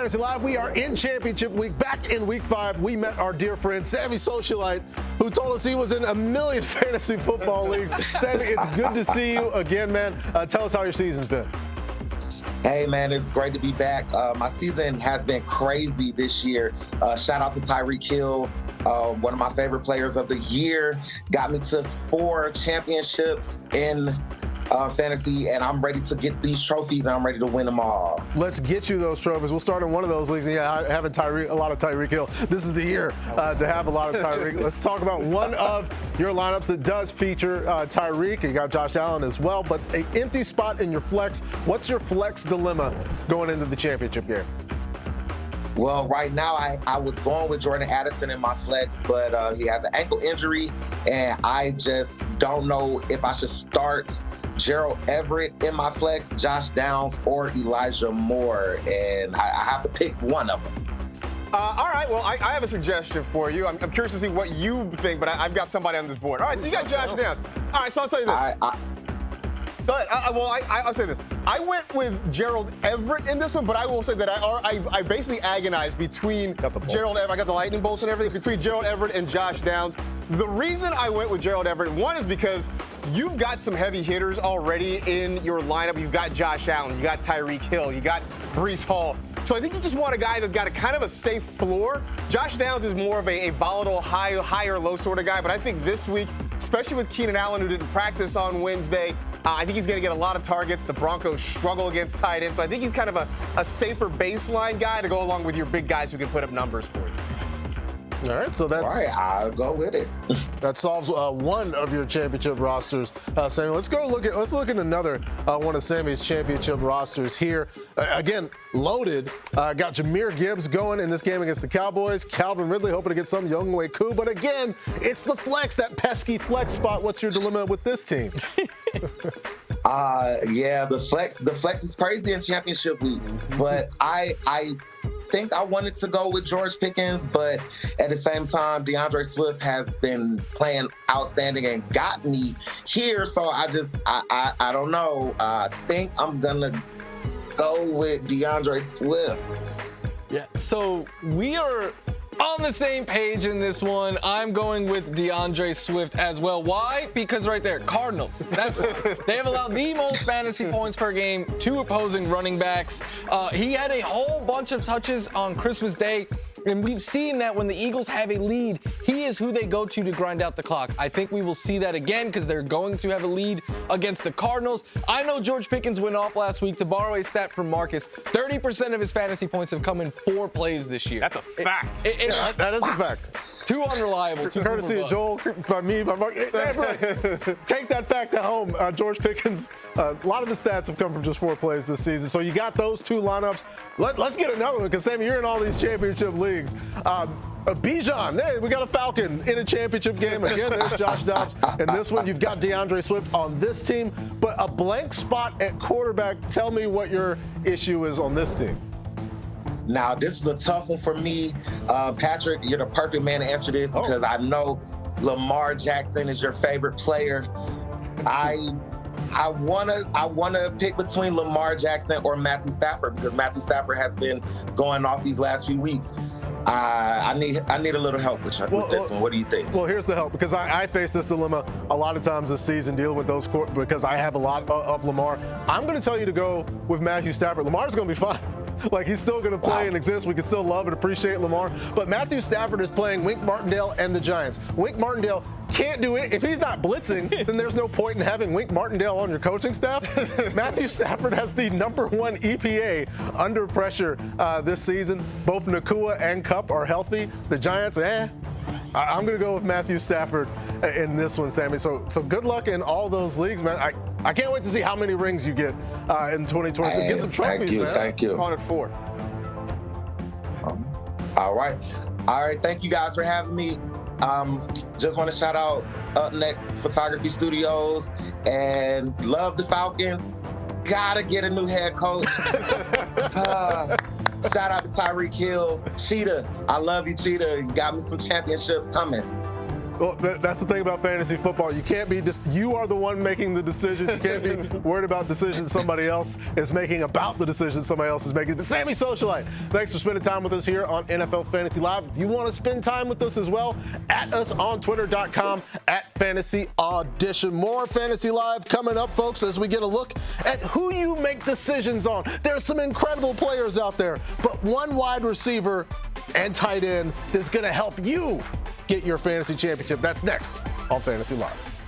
Fantasy Live, we are in championship week. Back in week 5, we met our dear friend Sammy Socialite, who told us he was in a million fantasy football leagues. Sammy, it's good to see you again, man. Tell us how your season's been. Hey, man, it's great to be back. My season has been crazy this year. Shout out to Tyreek Hill, one of my favorite players of the year. Got me to 4 championships in fantasy, and I'm ready to get these trophies, and I'm ready to win them all. Let's get you those trophies. We'll start in one of those leagues. And yeah, having a lot of Tyreek Hill. This is the year to have a lot of Tyreek. Let's talk about one of your lineups that does feature Tyreek. You got Josh Allen as well, but an empty spot in your flex. What's your flex dilemma going into the championship game? Well, right now, I was going with Jordan Addison in my flex, but he has an ankle injury, and I just don't know if I should start Gerald Everett in my flex, Josh Downs, or Elijah Moore, and I have to pick one of them. All right, well, I have a suggestion for you. I'm curious to see what you think, but I've got somebody on this board. All right, so you got Josh Downs. All right, so I'll tell you this. Go ahead. I'll say this. I went with Gerald Everett in this one, but I will say that I basically agonized between Gerald Everett. I got the lightning bolts and everything, between Gerald Everett and Josh Downs. The reason I went with Gerald Everett, one is because you've got some heavy hitters already in your lineup. You've got Josh Allen, you got Tyreek Hill, you got Breece Hall. So I think you just want a guy that's got a kind of a safe floor. Josh Downs is more of a volatile, high or low sort of guy, but I think this week, especially with Keenan Allen, who didn't practice on Wednesday, I think he's going to get a lot of targets. The Broncos struggle against tight ends, so I think he's kind of a safer baseline guy to go along with your big guys who can put up numbers for you. All right, so I'll go with it. That solves one of your championship rosters, Sammy. Let's look at another one of Sammy's championship rosters here. Again, loaded. Got Jahmyr Gibbs going in this game against the Cowboys. Calvin Ridley hoping to get some Younghoe Koo, but again, it's the flex, that pesky flex spot. What's your dilemma with this team? Yeah, the flex is crazy in championship week, but I think I wanted to go with George Pickens, but at the same time, DeAndre Swift has been playing outstanding and got me here. So I don't know. I think I'm gonna go with DeAndre Swift. Yeah. So we are on the same page in this one. I'm going with DeAndre Swift as well. Why? Because right there, Cardinals. That's why. They have allowed the most fantasy points per game to opposing running backs. He had a whole bunch of touches on Christmas Day, and we've seen that when the Eagles have a lead, he is who they go to grind out the clock. I think we will see that again because they're going to have a lead against the Cardinals. I know George Pickens went off last week. To borrow a stat from Marcus, 30% of his fantasy points have come in 4 plays this year. That's a fact. That is a fact. Too unreliable. Too courtesy of Joel, by me, by Mark. Take that fact at home. George Pickens, a lot of the stats have come from just 4 plays this season. So you got those 2 lineups. Let's get another one, because Sammy, you're in all these championship leagues. Bijan, hey, we got a Falcon in a championship game. Again, there's Josh Dobbs. And this one, you've got DeAndre Swift on this team. But a blank spot at quarterback. Tell me what your issue is on this team. Now, this is a tough one for me. Patrick, you're the perfect man to answer this because I know Lamar Jackson is your favorite player. I wanna pick between Lamar Jackson or Matthew Stafford because Matthew Stafford has been going off these last few weeks. I need a little help with this one. What do you think? Well, here's the help, because I face this dilemma a lot of times this season dealing with those because I have a lot of Lamar. I'm going to tell you to go with Matthew Stafford. Lamar's going to be fine. Like, he's still going to play and exist. We can still love and appreciate Lamar. But Matthew Stafford is playing Wink Martindale and the Giants. Wink Martindale can't do it. If he's not blitzing, then there's no point in having Wink Martindale on your coaching staff. Matthew Stafford has the #1 EPA under pressure this season. Both Nakua and Kupp are healthy. The Giants, I'm going to go with Matthew Stafford in this one, Sammy. So good luck in all those leagues, man. I can't wait to see how many rings you get in 2023. Get some trophies, man. Thank you. Called it 4. All right. Thank you guys for having me. Just want to shout out Up Next Photography Studios and love the Falcons. Gotta get a new head coach. Shout out to Tyreek Hill. Cheetah, I love you, Cheetah. You got me some championships coming. Well, that's the thing about fantasy football. You can't be you are the one making the decisions. You can't be worried about decisions somebody else is making about the decisions somebody else is making. But Sammy Socialite, thanks for spending time with us here on NFL Fantasy Live. If you want to spend time with us as well, at us on twitter.com @Fantasy Audition. More Fantasy Live coming up, folks, as we get a look at who you make decisions on. There's some incredible players out there, but one wide receiver and tight end is going to help you get your fantasy championship. That's next on Fantasy Live.